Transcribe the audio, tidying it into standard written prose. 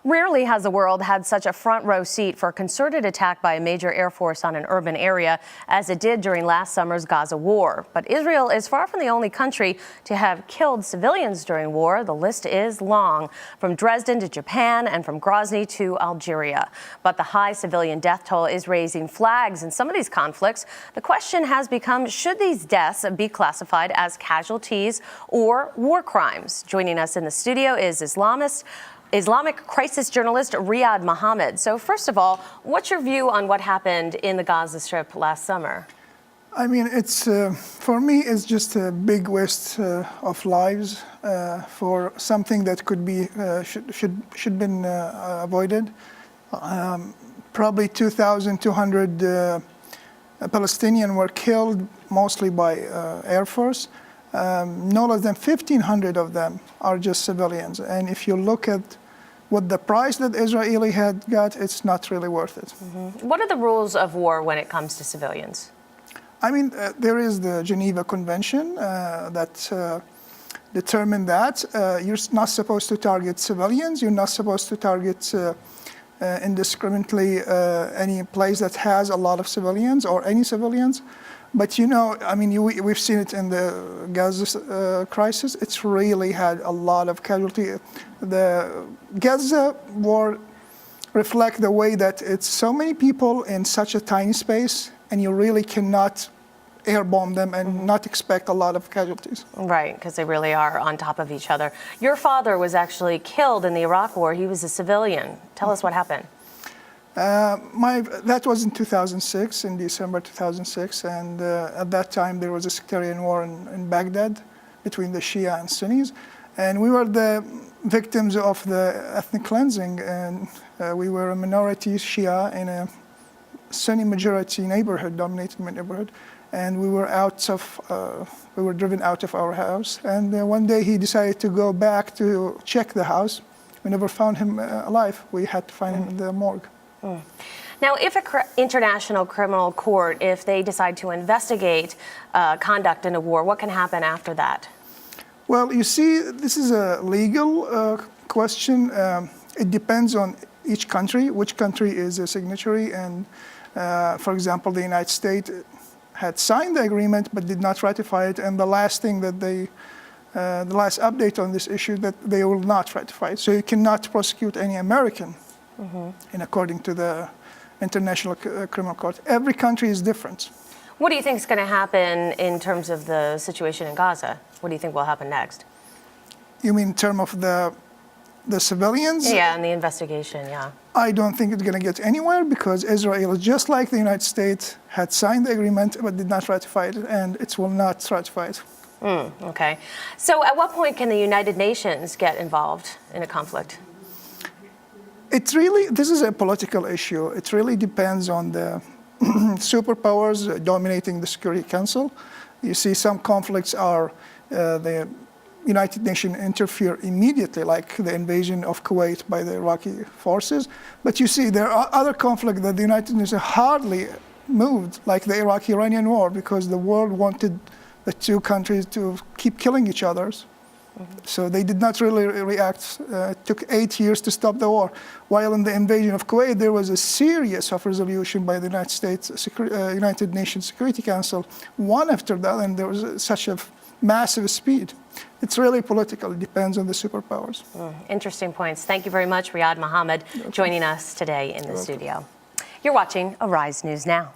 Rarely has the world had such a front row seat for a concerted attack by a major air force on an urban area as it did during last summer's Gaza war. But Israel is far from the only country to have killed civilians during war. The list is long, from Dresden to Japan and from Grozny to Algeria. But the high civilian death toll is raising flags in some of these conflicts. The question has become, should these deaths be classified as casualties or war crimes? Joining us in the studio is Islamic crisis journalist Riyadh Mohammed. So first of all, what's your view on what happened in the Gaza Strip last summer? I mean, it's for me, it's just a big waste of lives for something that could be should been avoided. Probably 2,200 Palestinians were killed, mostly by Air Force. No less than 1,500 of them are just civilians. And if you look at what the price that Israeli had got, it's not really worth it. Mm-hmm. What are the rules of war when it comes to civilians? I mean, there is the Geneva Convention that determined that you're not supposed to target civilians. You're not supposed to target indiscriminately any place that has a lot of civilians or any civilians. But you know, I mean, we've seen it in the Gaza crisis. It's really had a lot of casualty. The Gaza war reflects the way that it's so many people in such a tiny space, and you really cannot air bomb them and not expect a lot of casualties. Right, because they really are on top of each other. Your father was actually killed in the Iraq war. He was a civilian. Tell us what happened. That was in 2006, in December 2006, and at that time there was a sectarian war in Baghdad between the Shia and Sunnis, and we were the victims of the ethnic cleansing, and we were a minority Shia in a Sunni majority neighborhood, dominated neighborhood, and we were driven out of our house, and one day he decided to go back to check the house. We never found him alive. We had to find him in the morgue. Now, if an international criminal court, if they decide to investigate conduct in a war, what can happen after that? Well, you see, this is a legal question. It depends on each country, which country is a signatory. And for example, the United States had signed the agreement but did not ratify it. And the last thing that the last update on this issue, that they will not ratify it. So you cannot prosecute any American. And according to the International Criminal Court, every country is different. What do you think is going to happen in terms of the situation in Gaza? What do you think will happen next? You mean in terms of the civilians? Yeah, and the investigation, yeah. I don't think it's going to get anywhere because Israel, just like the United States, had signed the agreement but did not ratify it, and it will not ratify it. Okay. So at what point can the United Nations get involved in a conflict? This is a political issue. It really depends on the superpowers dominating the Security Council. You see some conflicts are the United Nations interfere immediately, like the invasion of Kuwait by the Iraqi forces. But you see there are other conflicts that the United Nations hardly moved, like the Iraqi-Iranian war, because the world wanted the two countries to keep killing each other. So they did not really react. It took 8 years to stop the war. While in the invasion of Kuwait, there was a series of resolution by the United Nations Security Council, one after that, and there was such a massive speed. It's really political. It depends on the superpowers. Interesting points. Thank you very much, Riyadh Mohammed, joining us today in the studio. You're watching Arise News Now.